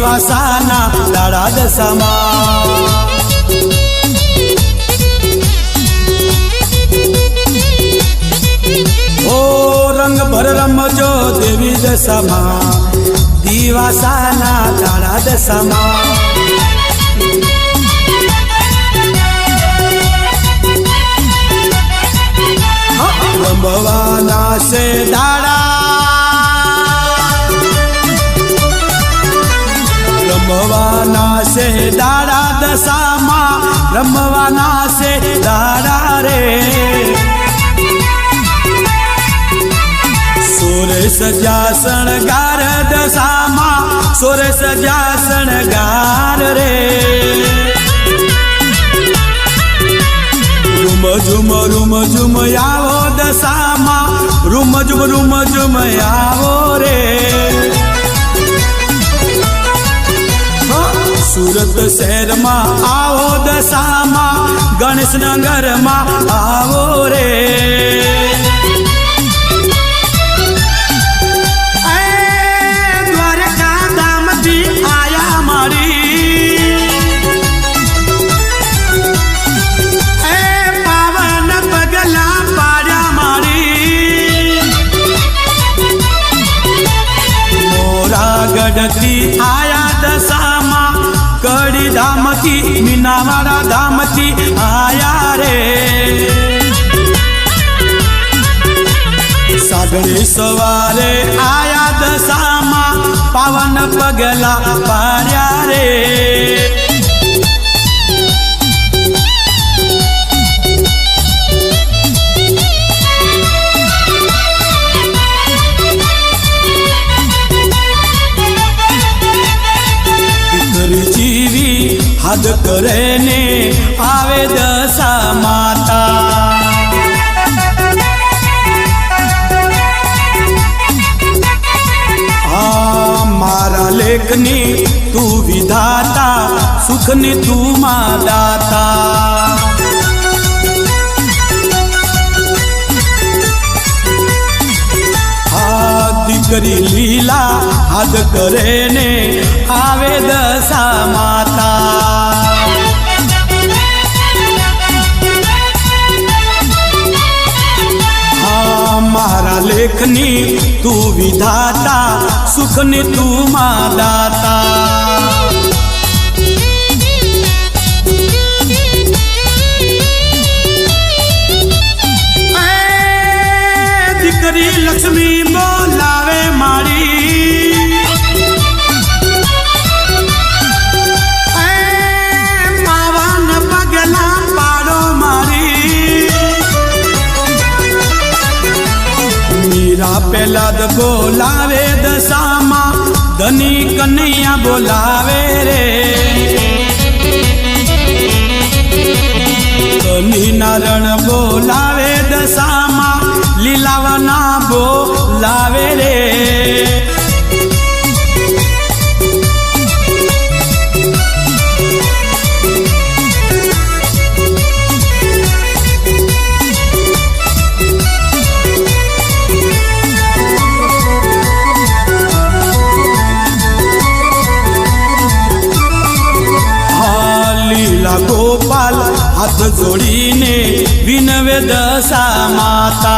दिवासाना दाड़ा दशामा। ओ रंग भर रमजो देवी दशामा दिवासाना दाड़ा दशामा। रमवाना से दाड़ा रमवाना से दाड़ा दशामा रमवाना से दाड़ा रे। सोरे सजा शणगार दशामा सोरे सजा शणगार रे। रूम झुम आवो दशामा रूम झुम आवो रे। सूरत शहर में आवो दशामा गणेश नगर में आवो रे। द्वारका धाम थी आया मारी पावन पगला पाड़ा मारी। मोरागढ़ थी आया दशामा कड़ी धाम थी मीनावाड़ा धाम थी आया रे। सागरे सवारे आया दशामा पावन पगला पार्या रे। जीवी हद करे ने आवे दशा माता। मारा लेखनी तू विधाता सुखनी तू मादाता। दीकरी लीला हद करे ने आवे दशा माता। मारा लेखनी तू विधाता सुखनी तू मादाता। दीकरी लक्ष्मी बोलावे मारी पावन पगला पाड़ो मारी। मीरा पेलाद बोलावे दशामा धनी कन्हैया बोलावे रे। धनी नारायण बोलावे दशामा लीलावना बोलावे रे। लीला गोपाल हाथ जोड़ीने विनवे दशा माता।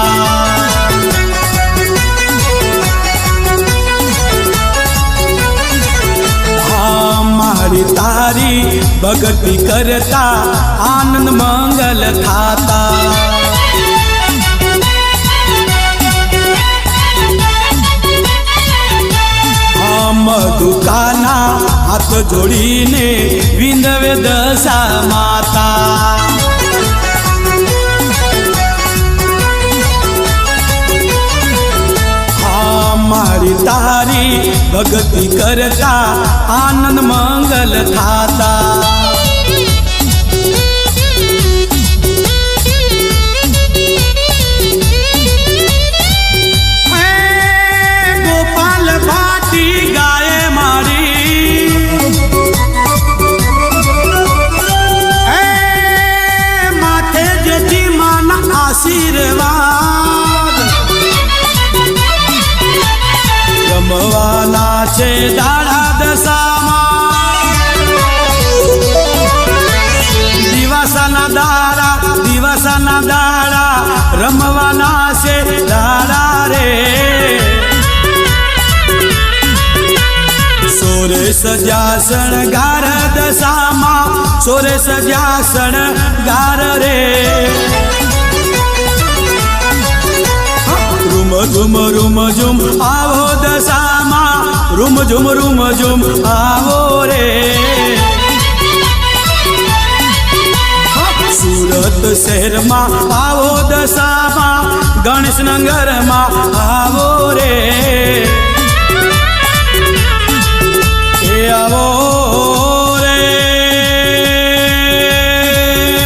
मारी तारी भगती करता आनंद मंगल थाता। मधुकाना हाथ जोड़ीने विंदवे दशा माता। मारी तारी भगती करता आनंद मंगल थाता। गोपाल भाटी गाये मारी माथे जेठी मान आशीर्वाद। रमवाना छे दाड़ा दशामा શણગાર દશામાં સોરે સજ્યા શણગાર રે રૂમ ઝુમ આવો દશામાં રૂમ ઝુમ આવો રે સુરત શહેરમાં આવો દશામાં ગણેશ નગરમાં આવો રે એ આવો રે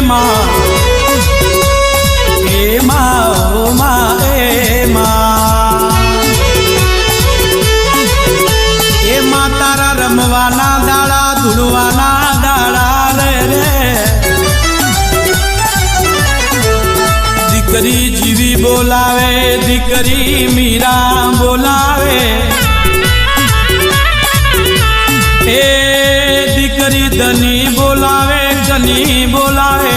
માં એ માં ઓ માં એ માં તારા રમવાના દાડા ધૂળવાના દાડા રે દીકરી જીવી બોલાવે દીકરી મીરા બોલાવે એ દીકરી ધની બોલાવે કની બોલાવે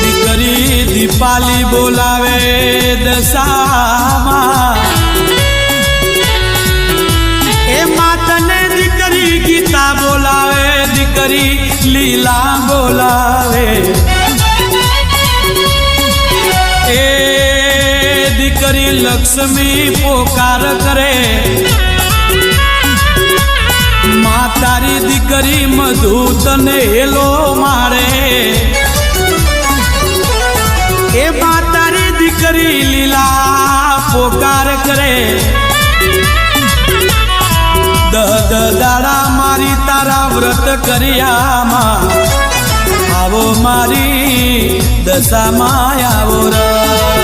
દીકરી દીપાલી બોલાવે દશામાં એ માતને દીકરી ગીતા બોલાવે દીકરી લીલા બોલાવે એ દીકરી લક્ષ્મી પોકાર કરે મા તારી દીકરી મધુ તને હેલો મારે એ મા તારી દીકરી લીલા પોકાર કરે દાડા મારી તારા વ્રત કર્યામાં આવો મારી દશામાં આવો ર